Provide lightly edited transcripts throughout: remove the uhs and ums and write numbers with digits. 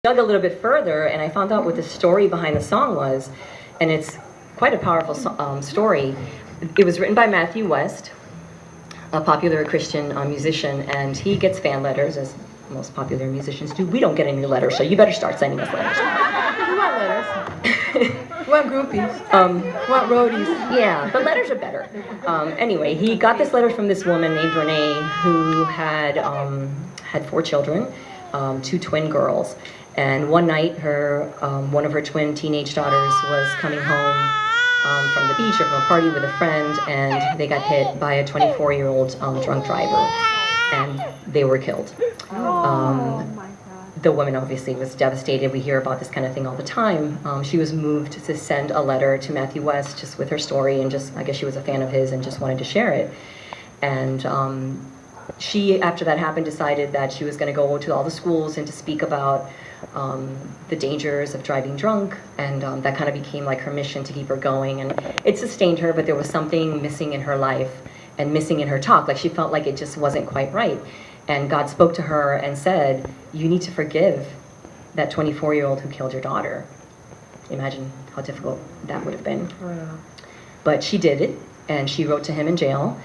dug a little bit further, and I found out what the story behind the song was, and it's quite a powerful story. It was written by Matthew West, a popular Christian musician, and he gets fan letters, as most popular musicians do. We don't get any letters, so you better start sending us letters. We want letters. We want groupies. We want roadies. Yeah, but letters are better. Anyway, he got this letter from this woman named Renee, who had 4 children, 2 twin girls. And one night, one of her twin teenage daughters was coming home from the beach or from a party with a friend, and they got hit by a 24-year-old drunk driver, and they were killed. The woman obviously was devastated. We hear about this kind of thing all the time. She was moved to send a letter to Matthew West just with her story, and just, I guess she was a fan of his and just wanted to share it. And she, after that happened, decided that she was going to go to all the schools and to speak about the dangers of driving drunk, and that kind of became like her mission to keep her going, and it sustained her, but there was something missing in her life and missing in her talk. Like, she felt like it just wasn't quite right, and God spoke to her and said, you need to forgive that 24-year-old who killed your daughter. Imagine how difficult that would have been. But she did it, and she wrote to him in jail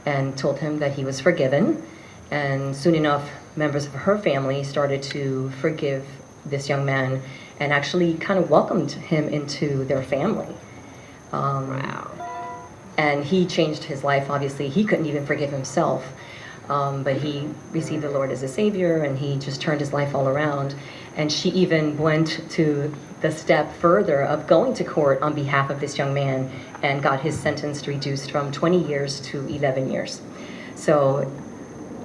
and told him that he was forgiven, and soon enough members of her family started to forgive this young man and actually kind of welcomed him into their family. Wow. And he changed his life. Obviously, he couldn't even forgive himself, but he received the Lord as a Savior, and he just turned his life all around. And she even went to the step further of going to court on behalf of this young man and got his sentence reduced from 20 years to 11 years. So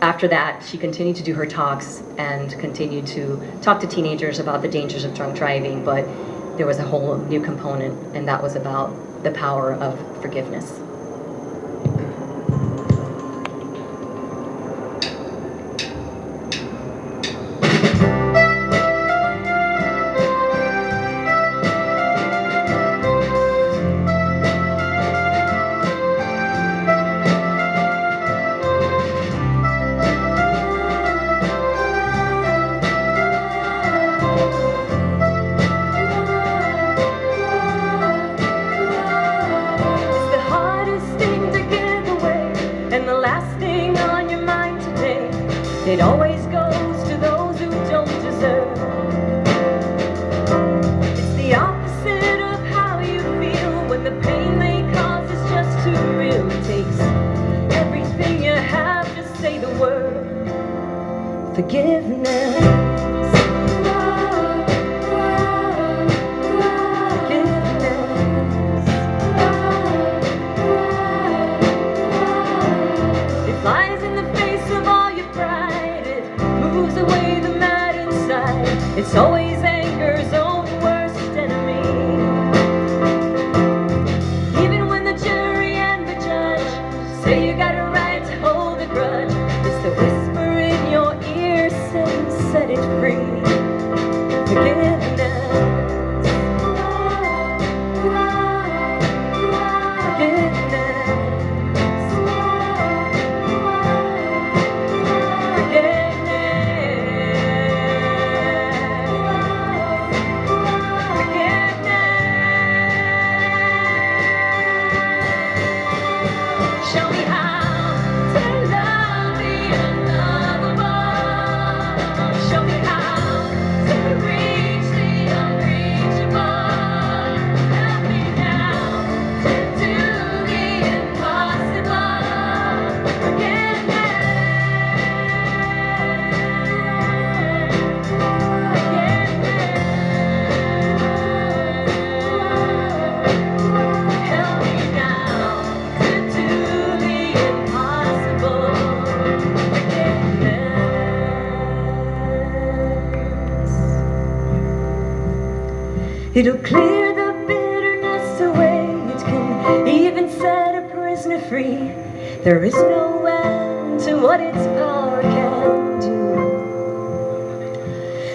after that, she continued to do her talks and continued to talk to teenagers about the dangers of drunk driving, but there was a whole new component, and that was about the power of forgiveness. It always goes to those who don't deserve. It's the opposite of how you feel when the pain they cause is just too real. It takes everything you have to say the word forgiveness. It's always anger's own worst enemy. Even when the jury and the judge say you got a right to hold a grudge, it's the whisper in your ear saying set it free. Forgiveness. It'll clear the bitterness away. It can even set a prisoner free. There is no end to what its power can do.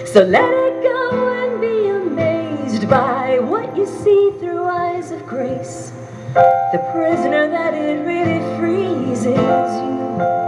So let it go and be amazed by what you see through eyes of grace. The prisoner that it really frees is you.